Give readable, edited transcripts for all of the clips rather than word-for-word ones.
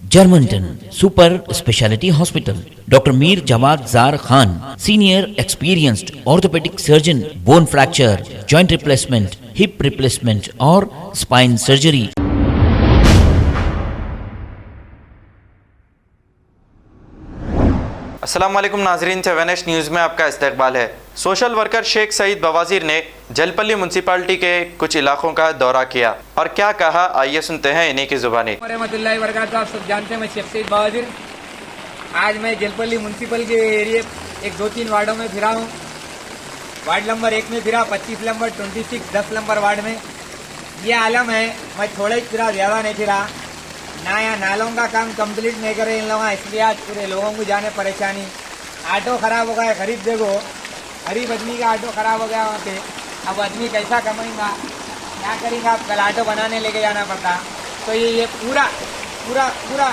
Germanton super speciality hospital, doctor Mir Jawad Jar Khan, senior experienced orthopaedic surgeon, bone fracture, joint replacement, hip replacement और spine surgery. अस्सलाम वालेकुम नाजरीन, 7H news में आपका इस्तकबाल है। सोशल वर्कर शेख सईद बवाजीर ने जलपल्ली म्यूनसिपालिटी के कुछ इलाकों का दौरा किया और क्या कहा, आइए सुनते हैं इन्हीं की जुबानी। रहमतुल्लाहि व बरकातहू। आप सब जानते हैं मैं शेख सईद बवाजीर। आज मैं जलपल्ली म्यूनसिपल के एरिए एक 2-3 वार्डों में फिरा हूँ। वार्ड नंबर 1 में फिरा, 25 नंबर, 26, 10 नंबर वार्ड में। ये आलम है, मैं थोड़ा ही फिरा, ज़्यादा नहीं फिरा ना। यहाँ नालों का काम कंप्लीट नहीं करे इन लोगों, इसलिए आज पूरे लोगों को जाने परेशानी। ऑटो खराब हो गया, गरीब देखो, गरीब आदमी का ऑटो खराब हो गया वहाँ पे। अब आदमी कैसा कमाएगा, क्या करेंगे? आप कल ऑटो बनाने लेके जाना पड़ता। तो ये पूरा पूरा पूरा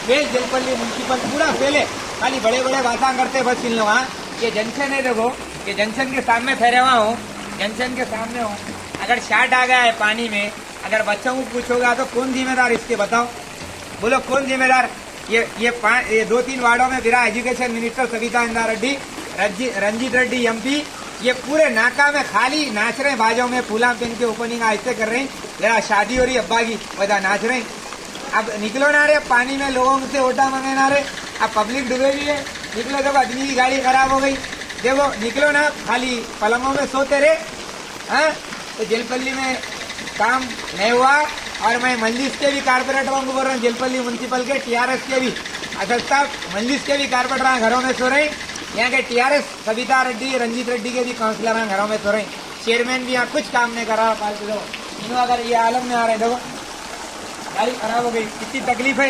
वेस्ट जलपल्ली म्यूनसिपल पूरा फैले, खाली बड़े बड़े बातें करते बस इन लोग। हाँ, ये जंक्शन है, देखो ये जंक्शन के सामने ठहरे हुआ हूँ, जंक्शन के सामने हूँ। अगर शार्ट आ गया है पानी में, अगर बच्चों को पूछोगा तो कौन जिम्मेदार इसके, बताओ, बोलो कौन जिम्मेदार? ये 2-3 वार्डों में फिरा। Education minister Sabitha Indira Reddy, Ranjith Reddy MP, ये पूरे नाका में खाली नाच रहे, बाजों में फूला पहन के ओपनिंग ऐसे कर रहे हैं, जरा शादी हो रही अब्बा की, बता नाच रहे हैं। अब निकलो ना रे, पानी में लोगों से ओटा मंगे ना रे, अब पब्लिक डूबेगी है। निकलो, देखो आदमी की गाड़ी खराब हो गई, देखो निकलो ना, खाली पलंगों में सोते रहे। हाँ, तो जलपल्ली में काम नहीं हुआ। और मैं मंजिस के भी कारपोरेटरों को बोल रहा हूँ, जलपल्ली म्यूनसिपल के टीआरएस के भी, असद साहब मंजिस के भी कारपोरेटर घरों में सो रहे हैं। यहाँ के टीआरएस सविता रेड्डी, रंजीत रेड्डी के भी काउंसिलर हैं घरों में सो रहे हैं। चेयरमैन भी यहाँ कुछ काम नहीं कर रहा। फालतू दो इन, अगर ये आलम में आ रहे, देखो गाड़ी खराब हो गई, कितनी तकलीफ है,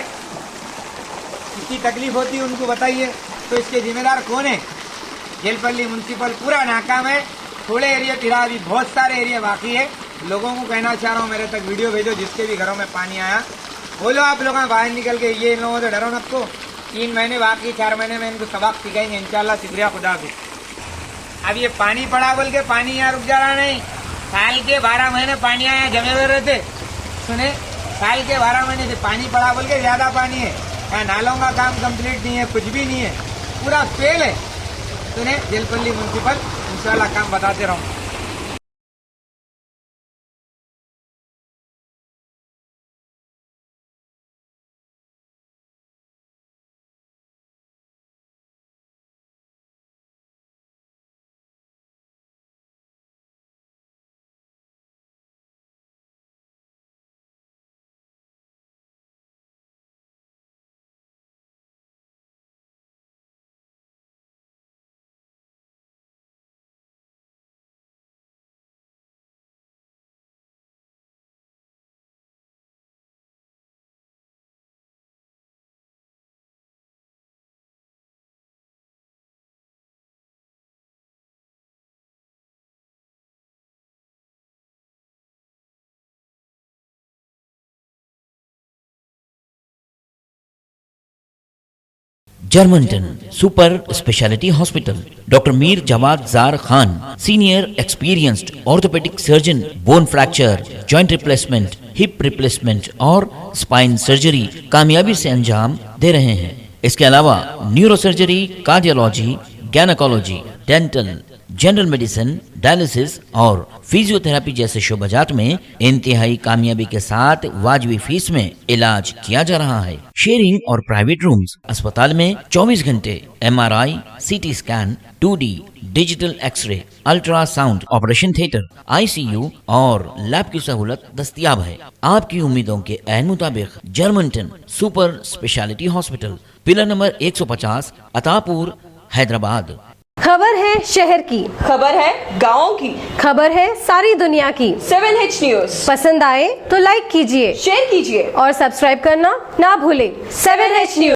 कितनी तकलीफ होती है उनको बताइए। तो इसके जिम्मेदार कौन है? जलपल्ली म्यूनसिपल पूरा नाकाम है। थोड़े एरिया फिरा, अभी बहुत सारे एरिया बाकी है। लोगों को कहना चाह रहा हूँ, मेरे तक वीडियो भेजो जिसके भी घरों में पानी आया, बोलो आप लोग बाहर निकल के, ये इन लोगों से डरो न। तो 3 महीने बाकी, 4 महीने में इनको सबक सिखाएंगे इंशाल्लाह। शुक्रिया खुदा भी। अब ये पानी पड़ा बोल के पानी यहाँ रुक जा रहा नहीं। साल के 12 महीने पानी आया, जमे हुए रहते, सुने, साल के 12 महीने से पानी पड़ा बोल के ज्यादा पानी है। यहाँ नालों का काम कंप्लीट नहीं है, कुछ भी नहीं है, पूरा फेल है। सुने, जलपल्ली म्यूनसिपल इंशाल्लाह काम बताते रहूँ। Germanton super speciality hospital, doctor Mir Jawad Jar Khan, senior experienced orthopaedic surgeon, bone fracture, joint replacement, hip replacement और स्पाइन सर्जरी कामयाबी से अंजाम दे रहे हैं। इसके अलावा neuro surgery, cardiology, gynaecology, dental, general medicine, dialysis और फिजियोथेरेपी जैसे शोबाजात में इंतहाई कामयाबी के साथ वाजिबी फीस में इलाज किया जा रहा है। शेयरिंग और प्राइवेट रूम्स, अस्पताल में 24 घंटे MRI, CT scan, 2D digital x ray, ultrasound, operation theatre, ICU और लैब की सहूलत दस्तयाब है। आपकी उम्मीदों के ऐन मुताबिक Germanton super speciality hospital, pillar number 150, Attapur, Hyderabad. खबर है शहर की, खबर है गाँव की, खबर है सारी दुनिया की। 7H न्यूज़ पसंद आए तो लाइक कीजिए, शेयर कीजिए और सब्सक्राइब करना ना भूलें। 7H news.